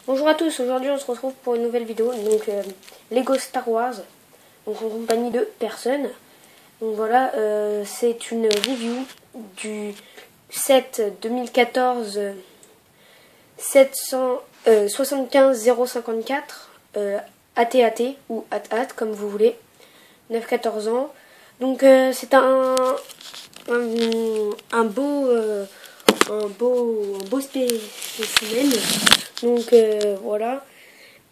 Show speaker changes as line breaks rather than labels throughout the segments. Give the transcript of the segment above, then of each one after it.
Bonjour à tous, aujourd'hui on se retrouve pour une nouvelle vidéo, donc Lego Star Wars, donc en compagnie de personnes. Donc voilà, c'est une review du set 2014 775 054 AT-AT ou AT-AT comme vous voulez, 9-14 ans. Donc c'est un beau spécimen. Donc voilà,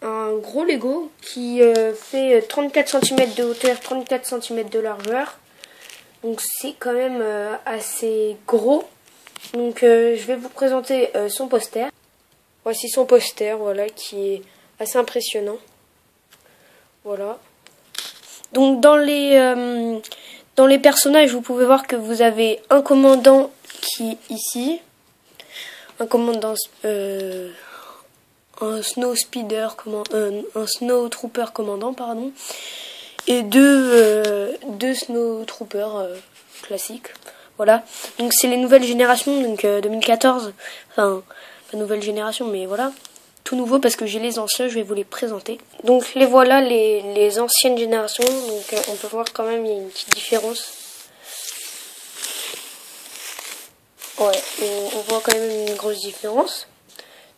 un gros Lego qui fait 34 cm de hauteur, 34 cm de largeur. Donc c'est quand même assez gros. Donc je vais vous présenter son poster. Voici son poster, voilà, qui est assez impressionnant. Voilà. Donc dans les personnages, vous pouvez voir que vous avez un commandant qui est ici, un commandant, un Snow Speeder, un Snow Trooper commandant, pardon, et deux Snow Troopers classiques. Voilà. Donc c'est les nouvelles générations, donc 2014, enfin pas nouvelle génération, mais voilà. Tout nouveau parce que j'ai les anciens, je vais vous les présenter. Donc les voilà, les anciennes générations. Donc on peut voir quand même il y a une petite différence. Ouais, on voit quand même une grosse différence.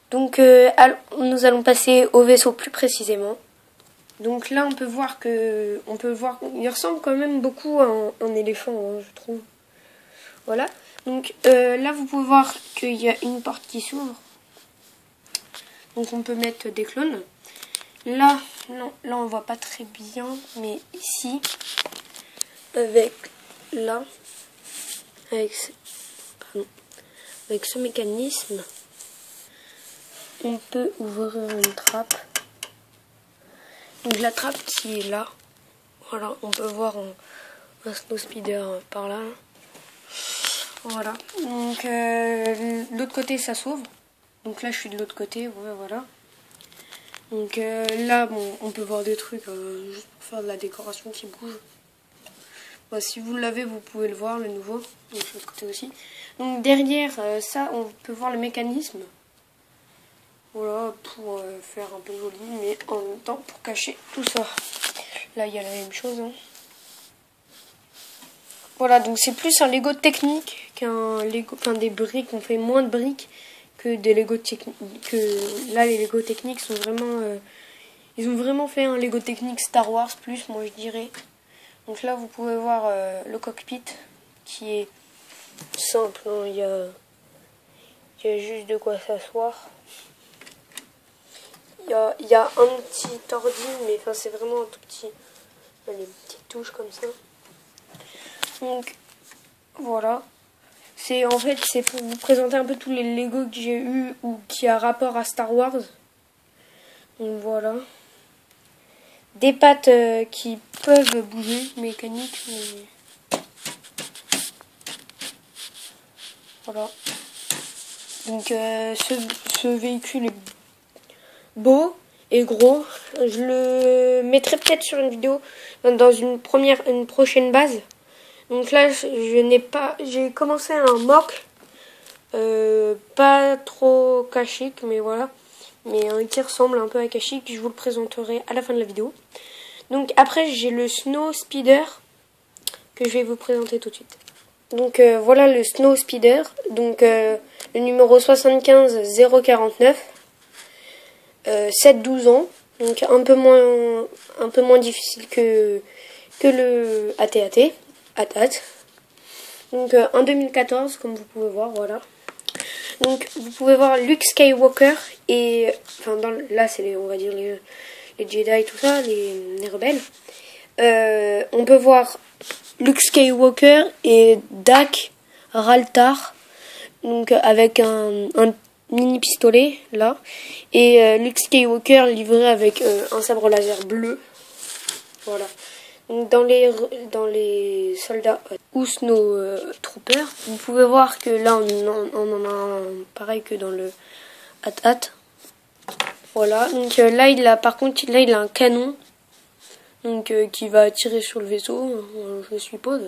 Donc nous allons passer au vaisseau plus précisément. Donc là on peut voir il ressemble quand même beaucoup à un éléphant, hein, je trouve. Voilà. Donc là vous pouvez voir qu'il y a une porte qui s'ouvre. Donc on peut mettre des clones. Là, non, là on voit pas très bien, mais ici, avec ce mécanisme, on peut ouvrir une trappe. Donc la trappe qui est là, voilà, on peut voir un Snow Speeder par là. Voilà. Donc l'autre côté ça s'ouvre. Donc là je suis de l'autre côté, ouais, voilà. Donc là, bon, on peut voir des trucs juste pour faire de la décoration qui bouge. Bah, si vous l'avez, vous pouvez le voir, le nouveau. Donc de l'autre côté aussi. Donc derrière ça, on peut voir le mécanisme. Voilà, pour faire un peu joli, mais en même temps pour cacher tout ça. Là, il y a la même chose. Hein. Voilà, donc c'est plus un Lego technique qu'un Lego, enfin des briques. On fait moins de briques que des Lego techniques. Là, les Lego techniques sont vraiment, ils ont vraiment fait un Lego technique Star Wars plus, moi je dirais. Donc là, vous pouvez voir le cockpit qui est simple. Hein, il y a juste de quoi s'asseoir. Il y a un petit ordi, mais enfin c'est vraiment un tout petit. Les petites touches comme ça. Donc voilà. En fait c'est pour vous présenter un peu tous les Lego que j'ai eu ou qui a rapport à Star Wars. Donc voilà. Des pattes qui peuvent bouger, mécaniques. Mais... Voilà. Donc ce véhicule est beau et gros. Je le mettrai peut-être sur une vidéo dans une prochaine base. Donc là j'ai commencé un mock. Pas trop Kashyyyk, mais voilà. Mais qui ressemble un peu à Kashyyyk. Je vous le présenterai à la fin de la vidéo. Donc après j'ai le Snow Speeder que je vais vous présenter tout de suite. Donc voilà le Snow Speeder. Donc le numéro 75 049. 7-12 ans. Donc un peu moins difficile que le AT-AT. AT-AT. Donc en 2014 comme vous pouvez voir, voilà. Donc vous pouvez voir Luke Skywalker et enfin là c'est on va dire les Jedi tout ça, les rebelles. On peut voir Luke Skywalker et Dak Raltar, donc avec un mini pistolet là, et Luke Skywalker livré avec un sabre laser bleu. Voilà. Donc dans les soldats ou Snow Troopers, vous pouvez voir que là on en a un pareil que dans le AT-AT. Voilà. Donc là il a un canon, donc qui va tirer sur le vaisseau, je suppose.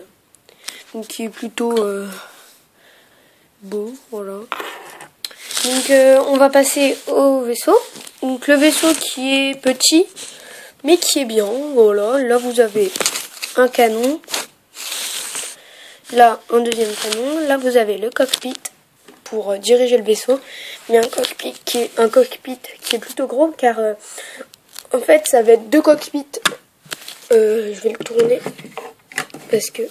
Donc qui est plutôt beau, voilà. Donc on va passer au vaisseau. Donc le vaisseau qui est petit mais qui est bien. Voilà, là vous avez un canon. Là un deuxième canon. Là vous avez le cockpit pour diriger le vaisseau. Mais un cockpit qui est plutôt gros car en fait ça va être deux cockpits. Je vais le tourner parce que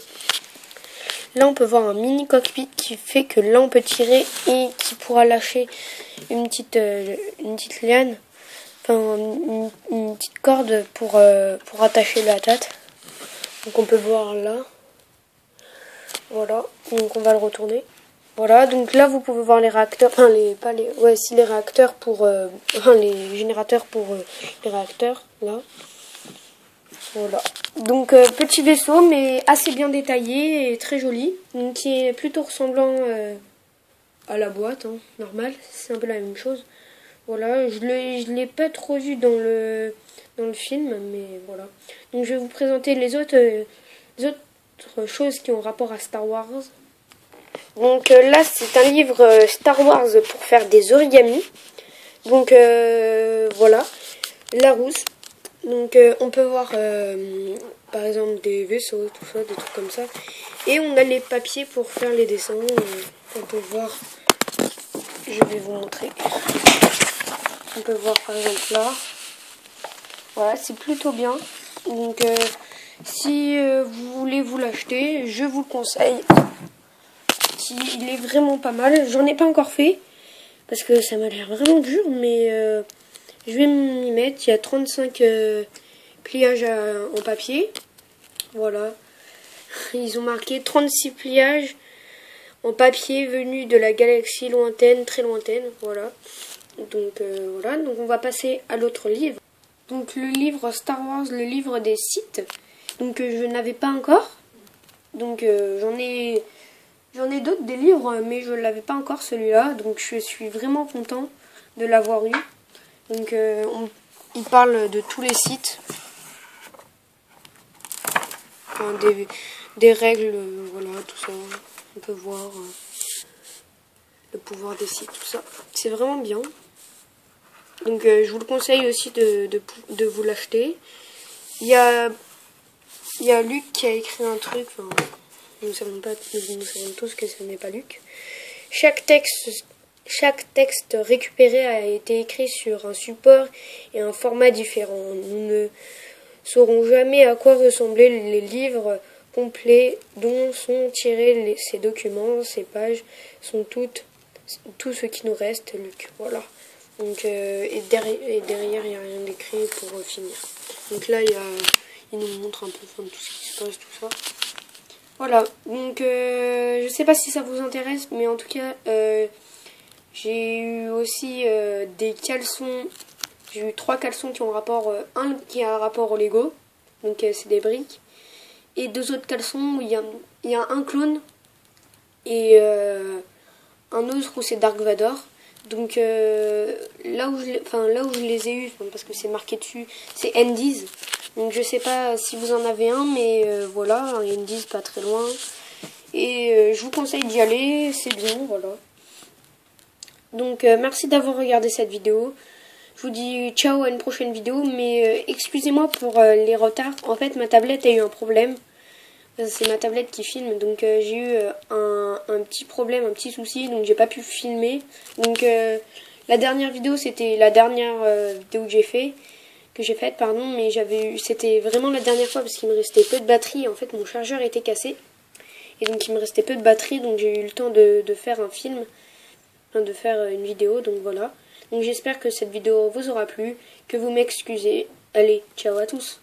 là on peut voir un mini cockpit qui fait que là on peut tirer et qui pourra lâcher une petite liane, enfin une petite corde pour attacher la tête. Donc on peut voir là. Voilà, donc on va le retourner. Voilà, donc là vous pouvez voir les réacteurs, enfin les réacteurs pour les générateurs pour les réacteurs là. Voilà. Donc petit vaisseau mais assez bien détaillé et très joli, donc qui est plutôt ressemblant à la boîte normale, c'est un peu la même chose. Voilà, je l'ai pas trop vu dans le film, mais voilà. Donc je vais vous présenter les autres choses qui ont rapport à Star Wars. Donc là c'est un livre Star Wars pour faire des origamis. Donc voilà, Larousse. Donc on peut voir par exemple des vaisseaux, tout ça, des trucs comme ça. Et on a les papiers pour faire les dessins. On peut voir, je vais vous montrer. On peut voir par exemple là. Voilà, c'est plutôt bien. Donc si vous voulez vous l'acheter, je vous le conseille. Il est vraiment pas mal. J'en ai pas encore fait parce que ça m'a l'air vraiment dur, mais je vais m'y mettre. Il y a 35 pliages en papier. Voilà. Ils ont marqué 36 pliages en papier venus de la galaxie lointaine, très lointaine. Voilà. Donc voilà. Donc on va passer à l'autre livre. Donc le livre Star Wars, le livre des Sith. Donc je n'avais pas encore. Donc j'en ai d'autres des livres, mais je ne l'avais pas encore celui-là. Donc je suis vraiment content de l'avoir eu. Donc il parle de tous les Sith. Enfin, des règles, voilà, tout ça. On peut voir le pouvoir des Sith, tout ça. C'est vraiment bien. Donc je vous le conseille aussi de vous l'acheter. Il y a Luc qui a écrit un truc. Enfin, nous savons tous que ce n'est pas Luc. Chaque texte récupéré a été écrit sur un support et un format différent. Nous ne saurons jamais à quoi ressemblaient les livres complets dont sont tirés ces documents. Ces pages sont tout ce qui nous reste, Luc. Voilà. Donc, et derrière, il n'y a rien d'écrit pour finir. Donc là, il nous montre un peu tout ce qui se passe, tout ça. Voilà. Donc, je sais pas si ça vous intéresse, mais en tout cas, j'ai eu aussi des caleçons. J'ai eu 3 caleçons qui ont rapport. Un qui a un rapport au Lego. Donc, c'est des briques. Et 2 autres caleçons où il y a un clone. Et un autre où c'est Dark Vador. Donc là où je les ai eus, parce que c'est marqué dessus, c'est Andy's. Donc je sais pas si vous en avez un, mais voilà, Andy's pas très loin. Et je vous conseille d'y aller, c'est bien, voilà. Donc merci d'avoir regardé cette vidéo. Je vous dis ciao à une prochaine vidéo, mais excusez-moi pour les retards. En fait, ma tablette a eu un problème. C'est ma tablette qui filme, donc j'ai eu un petit problème, un petit souci, donc j'ai pas pu filmer. Donc la dernière vidéo, c'était la dernière vidéo que j'ai faite, pardon, mais c'était vraiment la dernière fois parce qu'il me restait peu de batterie. En fait, mon chargeur était cassé et donc il me restait peu de batterie, donc j'ai eu le temps de faire un film, de faire une vidéo, donc voilà. Donc j'espère que cette vidéo vous aura plu, que vous m'excusez. Allez, ciao à tous.